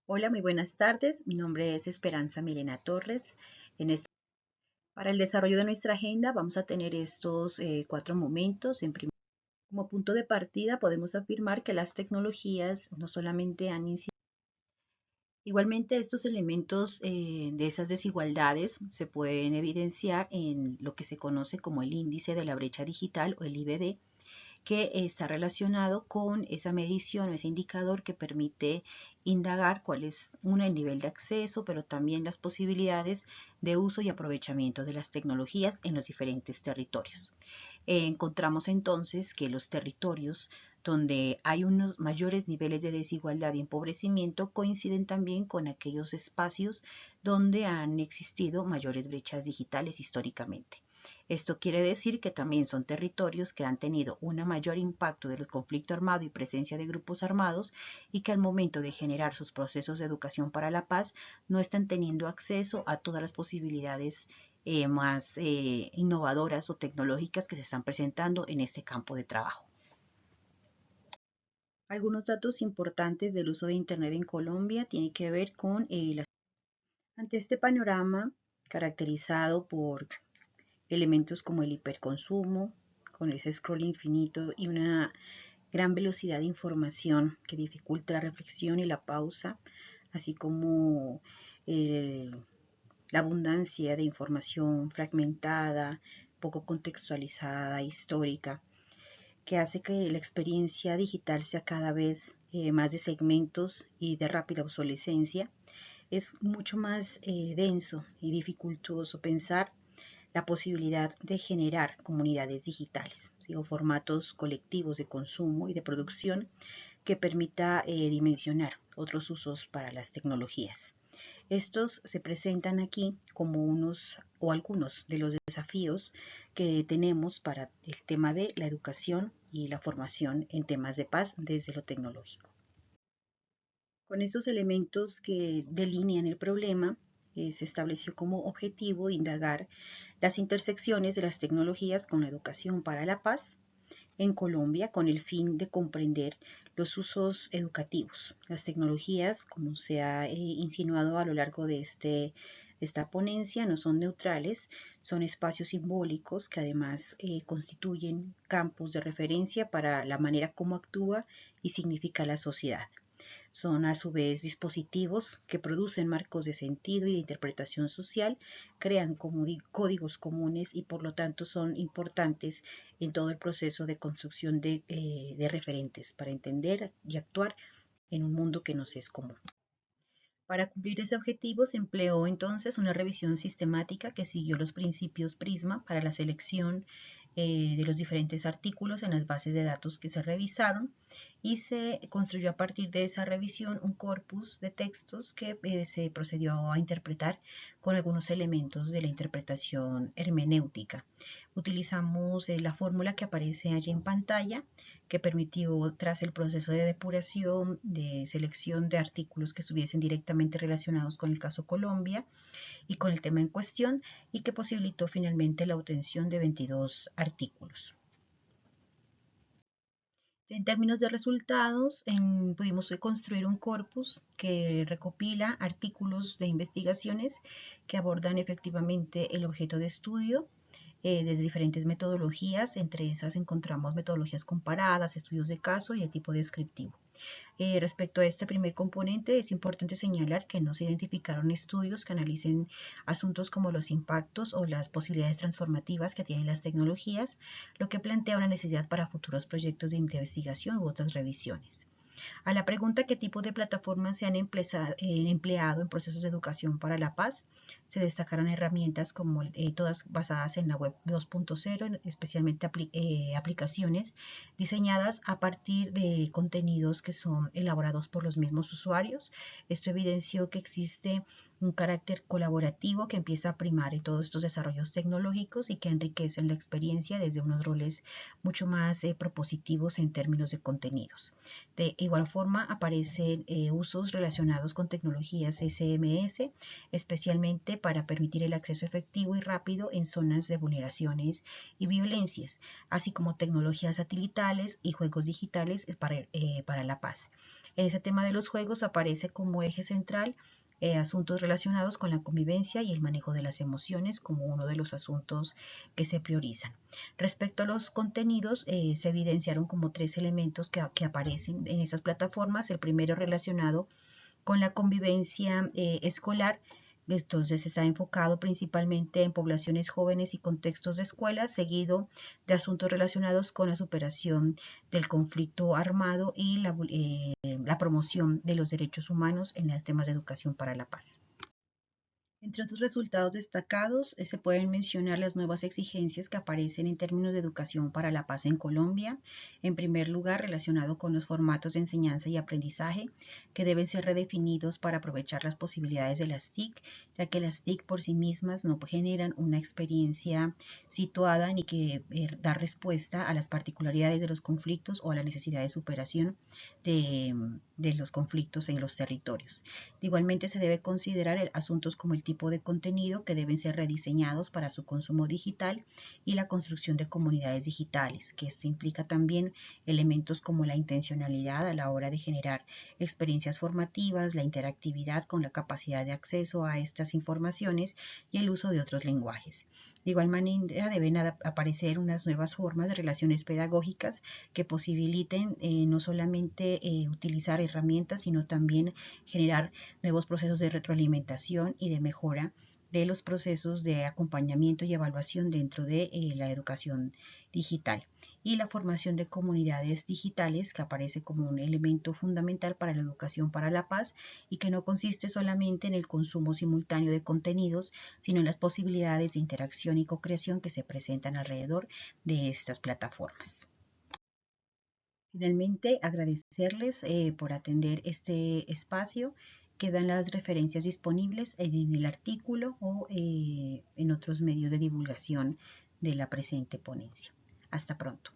Hola, muy buenas tardes. Mi nombre es Esperanza Milena Torres. Para el desarrollo de nuestra agenda vamos a tener estos cuatro momentos. Como punto de partida podemos afirmar que las tecnologías no solamente han incidido. Igualmente, estos elementos de esas desigualdades se pueden evidenciar en lo que se conoce como el índice de la brecha digital o el IBD, que está relacionado con esa medición o ese indicador que permite indagar cuál es el nivel de acceso, pero también las posibilidades de uso y aprovechamiento de las tecnologías en los diferentes territorios. Encontramos entonces que los territorios donde hay unos mayores niveles de desigualdad y empobrecimiento coinciden también con aquellos espacios donde han existido mayores brechas digitales históricamente. Esto quiere decir que también son territorios que han tenido un mayor impacto del conflicto armado y presencia de grupos armados y que al momento de generar sus procesos de educación para la paz no están teniendo acceso a todas las posibilidades más innovadoras o tecnológicas que se están presentando en este campo de trabajo. Algunos datos importantes del uso de Internet en Colombia tienen que ver con ante este panorama caracterizado por elementos como el hiperconsumo, con ese scroll infinito y una gran velocidad de información que dificulta la reflexión y la pausa, así como el, la abundancia de información fragmentada, poco contextualizada, histórica, que hace que la experiencia digital sea cada vez más de segmentos y de rápida obsolescencia. Es mucho más denso y dificultoso pensar la posibilidad de generar comunidades digitales, ¿sí? O formatos colectivos de consumo y de producción que permita dimensionar otros usos para las tecnologías. Estos se presentan aquí como unos o algunos de los desafíos que tenemos para el tema de la educación y la formación en temas de paz desde lo tecnológico. Con esos elementos que delinean el problema, se estableció como objetivo indagar las intersecciones de las tecnologías con la educación para la paz en Colombia con el fin de comprender los usos educativos. Las tecnologías, como se ha insinuado a lo largo de esta ponencia, no son neutrales, son espacios simbólicos que además constituyen campos de referencia para la manera como actúa y significa la sociedad. Son a su vez dispositivos que producen marcos de sentido y de interpretación social, crean códigos comunes y por lo tanto son importantes en todo el proceso de construcción de referentes para entender y actuar en un mundo que nos es común. Para cumplir ese objetivo se empleó entonces una revisión sistemática que siguió los principios Prisma para la selección de los diferentes artículos en las bases de datos que se revisaron y se construyó a partir de esa revisión un corpus de textos que se procedió a interpretar con algunos elementos de la interpretación hermenéutica. Utilizamos la fórmula que aparece allí en pantalla que permitió, tras el proceso de depuración, de selección de artículos que estuviesen directamente relacionados con el caso Colombia y con el tema en cuestión, y que posibilitó finalmente la obtención de 22 artículos. En términos de resultados, pudimos construir un corpus que recopila artículos de investigaciones que abordan efectivamente el objeto de estudio desde diferentes metodologías. Entre esas encontramos metodologías comparadas, estudios de caso y de tipo descriptivo. Respecto a este primer componente, es importante señalar que no se identificaron estudios que analicen asuntos como los impactos o las posibilidades transformativas que tienen las tecnologías, lo que plantea una necesidad para futuros proyectos de investigación u otras revisiones. A la pregunta qué tipo de plataformas se han empleado en procesos de educación para la paz, se destacaron herramientas como todas basadas en la web 2.0, especialmente aplicaciones diseñadas a partir de contenidos que son elaborados por los mismos usuarios. Esto evidenció que existe un carácter colaborativo que empieza a primar en todos estos desarrollos tecnológicos y que enriquecen la experiencia desde unos roles mucho más propositivos en términos de contenidos. De igual forma aparecen usos relacionados con tecnologías SMS, especialmente para permitir el acceso efectivo y rápido en zonas de vulneraciones y violencias, así como tecnologías satelitales y juegos digitales para la paz. En ese tema de los juegos aparece como eje central asuntos relacionados con la convivencia y el manejo de las emociones como uno de los asuntos que se priorizan. Respecto a los contenidos, se evidenciaron como tres elementos que aparecen en esas plataformas. El primero relacionado con la convivencia escolar. Entonces está enfocado principalmente en poblaciones jóvenes y contextos de escuela, seguido de asuntos relacionados con la superación del conflicto armado y la promoción de los derechos humanos en los temas de educación para la paz. Entre otros resultados destacados, se pueden mencionar las nuevas exigencias que aparecen en términos de educación para la paz en Colombia. En primer lugar, relacionado con los formatos de enseñanza y aprendizaje que deben ser redefinidos para aprovechar las posibilidades de las TIC, ya que las TIC por sí mismas no generan una experiencia situada ni que da respuesta a las particularidades de los conflictos o a la necesidad de superación de los conflictos en los territorios. Igualmente se debe considerar asuntos como el tipo de contenido que deben ser rediseñados para su consumo digital y la construcción de comunidades digitales, que esto implica también elementos como la intencionalidad a la hora de generar experiencias formativas, la interactividad con la capacidad de acceso a estas informaciones y el uso de otros lenguajes. De igual manera, deben aparecer unas nuevas formas de relaciones pedagógicas que posibiliten no solamente utilizar herramientas, sino también generar nuevos procesos de retroalimentación y de mejora de los procesos de acompañamiento y evaluación dentro de la educación digital y la formación de comunidades digitales, que aparece como un elemento fundamental para la educación para la paz y que no consiste solamente en el consumo simultáneo de contenidos, sino en las posibilidades de interacción y co-creación que se presentan alrededor de estas plataformas. Finalmente, agradecerles por atender este espacio. Quedan las referencias disponibles en el artículo o en otros medios de divulgación de la presente ponencia. Hasta pronto.